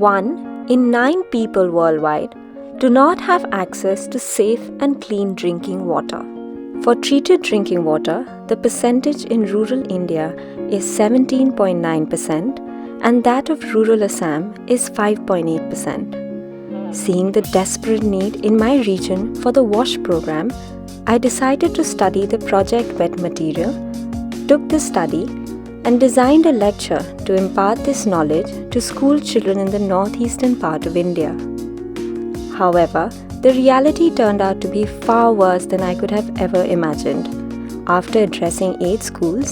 1 in 9 people worldwide do not have access to safe and clean drinking water. For treated drinking water, the percentage in rural India is 17.9% and that of rural Assam is 5.8%. Seeing the desperate need in my region for the WASH program, I decided to study the project wet material, took the study, and designed a lecture to impart this knowledge to school children in the northeastern part of India. However, the reality turned out to be far worse than I could have ever imagined after addressing 8 schools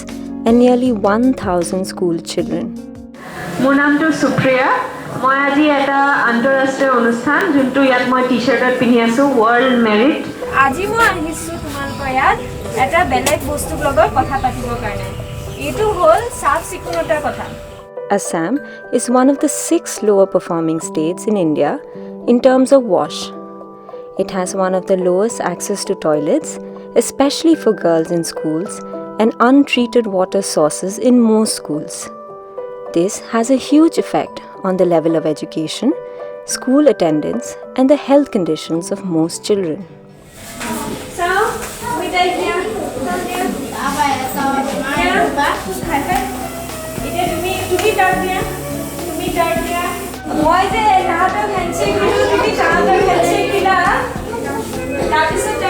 and nearly 1,000 school children. মোৰ নামটো সুপ্ৰিয়া মই আজি এটা আন্তঃৰাষ্ট্ৰীয় অনুষ্ঠান যোনটো ইয়াত মই টি-শাৰ্টত পিন্ধি আছো ওয়াৰ্ল্ড মেৰিট আজি মই আহিছো তোমালোকৰ ইয়াত এটা বেলেগ বস্তুৰ লগত কথা পাতিবৰ কাৰণে এইটো হ'ল সাফ চিকুণতাৰ কথা Assam is one of the 6 lower performing states in India in terms of WASH. It has one of the lowest access to toilets, especially for girls in schools, and untreated water sources in most schools. This has a huge effect on the level of education, school attendance, and the health conditions of most children. So, we take here. মই যে তাহাঁতক handshake দিলোঁ তুমি তাহাঁতক handshake দিলা তাৰপিছত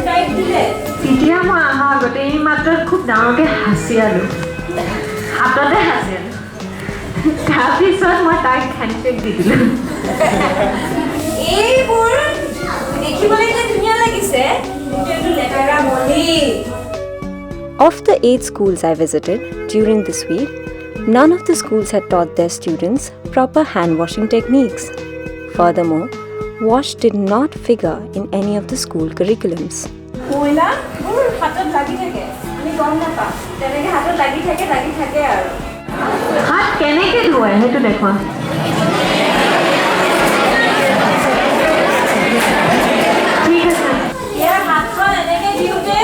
তাই দিলে এতিয়া মই অহা আগতে এই মাত্ৰ খুব ডাঙৰকৈ হাঁচি আলো হাততে হাঁচি আলো তাৰপিছত মই তাইক হেণ্ডশ্বেক দি দিলোঁ এইবোৰ দেখিবলৈ যে ধুনীয়া লাগিছে কিন্তু লেতেৰা মলি Of the 8 schools I visited during this week, none of the schools had taught their students proper hand washing techniques. Furthermore, WASH did not figure in any of the school curriculums. মহিলা মোৰ হাতত লাগি থাকে আমি গম নাপাওঁ তেনেকৈ হাতত লাগি থাকে আৰু হাত কেনেকৈ ধুৱাই সেইটো দেখুৱা ঠিক আছে ইয়াৰ হাতখন এনেকৈ দিওঁতে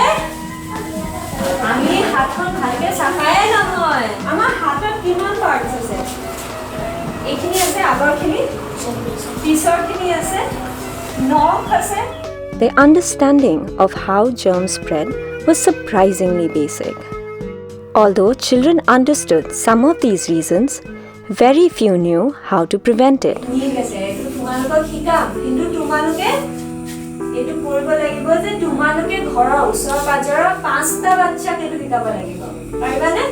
আমি হাতখন ভালকৈ চাফাই নহয় আমাৰ হাতত কিমান পাৰ্টছ আছে এইখিনি আছে আগৰখিনি পিছৰখিনি আছে নখ আছে Their understanding of how germs spread was surprisingly basic. Although children understood some of these reasons, very few knew how to prevent it. ঠিক আছে এইটো তোমালোকক শিকাম কিন্তু তোমালোকে এইটো কৰিব লাগিব যে তোমালোকে ঘৰৰ ওচৰ-পাজৰৰ 5টা বাচ্চাক এইটো শিকাব লাগিব পাৰিবানে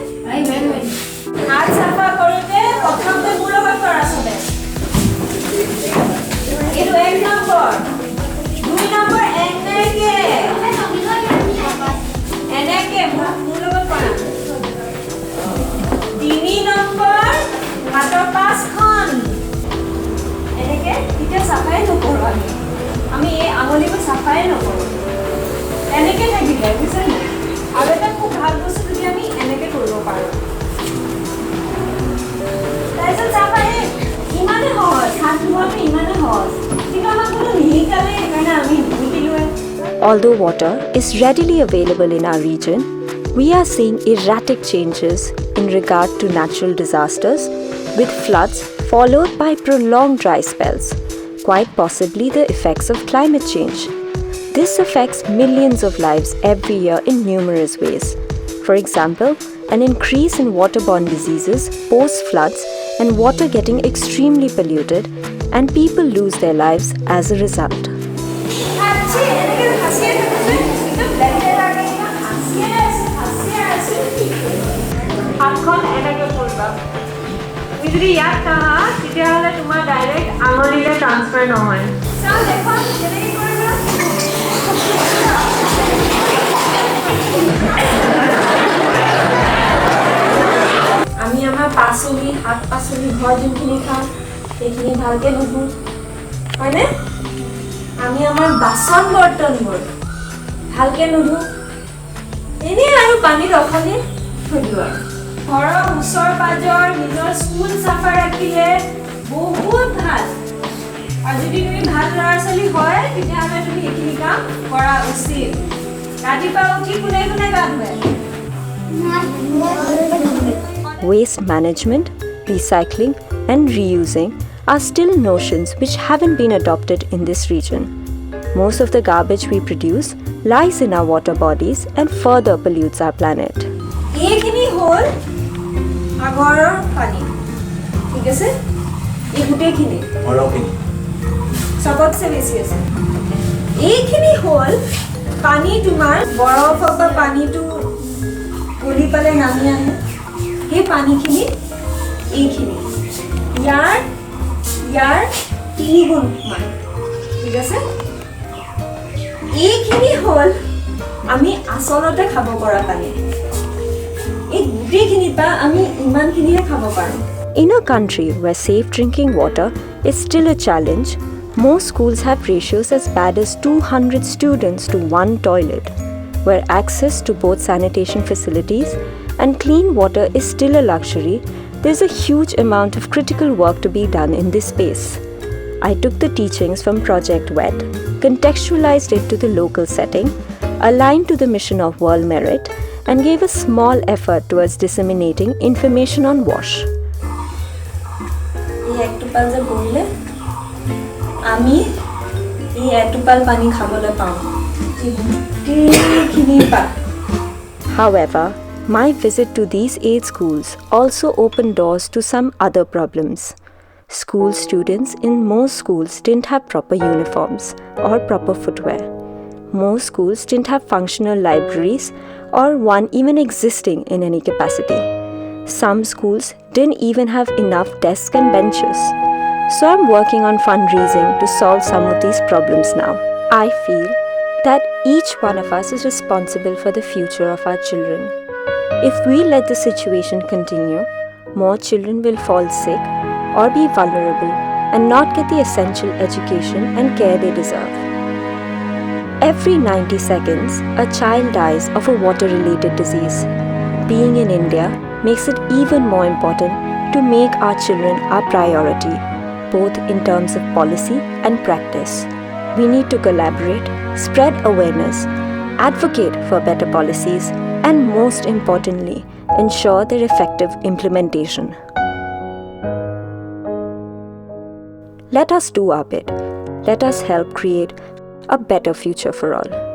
হাত চাফা কৰোঁতে প্ৰথমতে মোৰ লগত কৰা চলে এইটো 1 নম্বৰ 2 নম্বৰ এনেকে মোৰ লগত কৰা 3 নম্বৰ হাতৰ পাঁচখন এনেকে এতিয়া চাফাই নকৰোঁ আমি এই আঙুলিবোৰ চাফাই নকৰোঁ এনেকে থাকিলে বুজিছেনে আৰু এটা খুব ভাল বস্তু যদি আমি এনেকে কৰিব পাৰোঁ তাৰপিছত চাফাই ইমানে সহজ হাত ধোৱাটো ইমানে সহজ কিন্তু আমাক কোনো নিশিকালে সেইকাৰণে আমি নিশিকিলোৱে Although water is readily available in our region, we are seeing erratic changes in regard to natural disasters, with floods followed by prolonged dry spells, quite possibly the effects of climate change. This affects millions of lives every year in numerous ways. For example, an increase in waterborne diseases post-floods and water getting extremely polluted, and people lose their lives as a result. হাতখন এনেকৈ কৰিবা তুমি যদি ইয়াত কাহা তেতিয়াহ'লে তোমাৰ direct আঙুলিলৈ transfer নহয় আমি আমাৰ পাচলি শাক পাচলি ঘৰ যোনখিনি খাওঁ সেইখিনি ভালকৈ নুধোঁ হয়নে আমি আমাৰ বাচন বৰ্তনবোৰ ভালকৈ নুধোঁ এনেই আৰু পানীত অকণি থৈ দিওঁ আৰু ঘৰৰ ওচৰ-পাজৰ নিজৰ স্কুল চাফা ৰাখিলে বহুত ভাল আৰু যদি তুমি ভাল ল'ৰা-ছোৱালী হয় তেতিয়াহ'লে তুমি এইখিনি কাম কৰা উচিত ৰাতিপুৱা উঠি কোনে কোনে গা ধুৱে Waste management, recycling, and reusing are still notions which haven't been adopted in this region. Most of the garbage we produce lies in our water bodies and further pollutes our planet. এইখিনি হ'ল আগৰৰ পানী ঠিক আছে এই গোটেইখিনি চবতছে বেছি আছে এইখিনি হ'ল পানী তোমাৰ বৰফৰ পৰা পানীটো গলি পালে নামি আহে সেই পানীখিনি এইখিনি ইয়াৰ 3 গুণ মান ঠিক আছে এইখিনি হ'ল আমি আচলতে খাব পৰা পানী এই গোটেইখিনি পা আমি ইমানখিনিহে খাব পাৰোঁ In a country where safe drinking water is still a challenge, most schools have ratios as bad as 200 students to one toilet, where access to both sanitation facilities and clean water is still a luxury. There's a huge amount of critical work to be done in this space. I took the teachings from Project WET, contextualized it to the local setting, aligned to the mission of World Merit, and gave a small effort towards disseminating information on WASH. এই একটোপাল যে বহিলে আমি এই একটোপাল পানী খাবলৈ পাওঁ গোটেইখিনি পা However, my visit to these 8 schools also opened doors to some other problems. School students in most schools didn't have proper uniforms or proper footwear. Most schools didn't have functional libraries or one even existing in any capacity. Some schools didn't even have enough desks and benches. So I'm working on fundraising to solve some of these problems now. I feel that each one of us is responsible for the future of our children. If we let the situation continue, more children will fall sick or be vulnerable and not get the essential education and care they deserve. Every 90 seconds, a child dies of a water-related disease. Being in India makes it even more important to make our children our priority, both in terms of policy and practice. We need to collaborate, spread awareness, advocate for better policies, and most importantly, ensure their effective implementation. Let us do our bit. Let us help create a better future for all.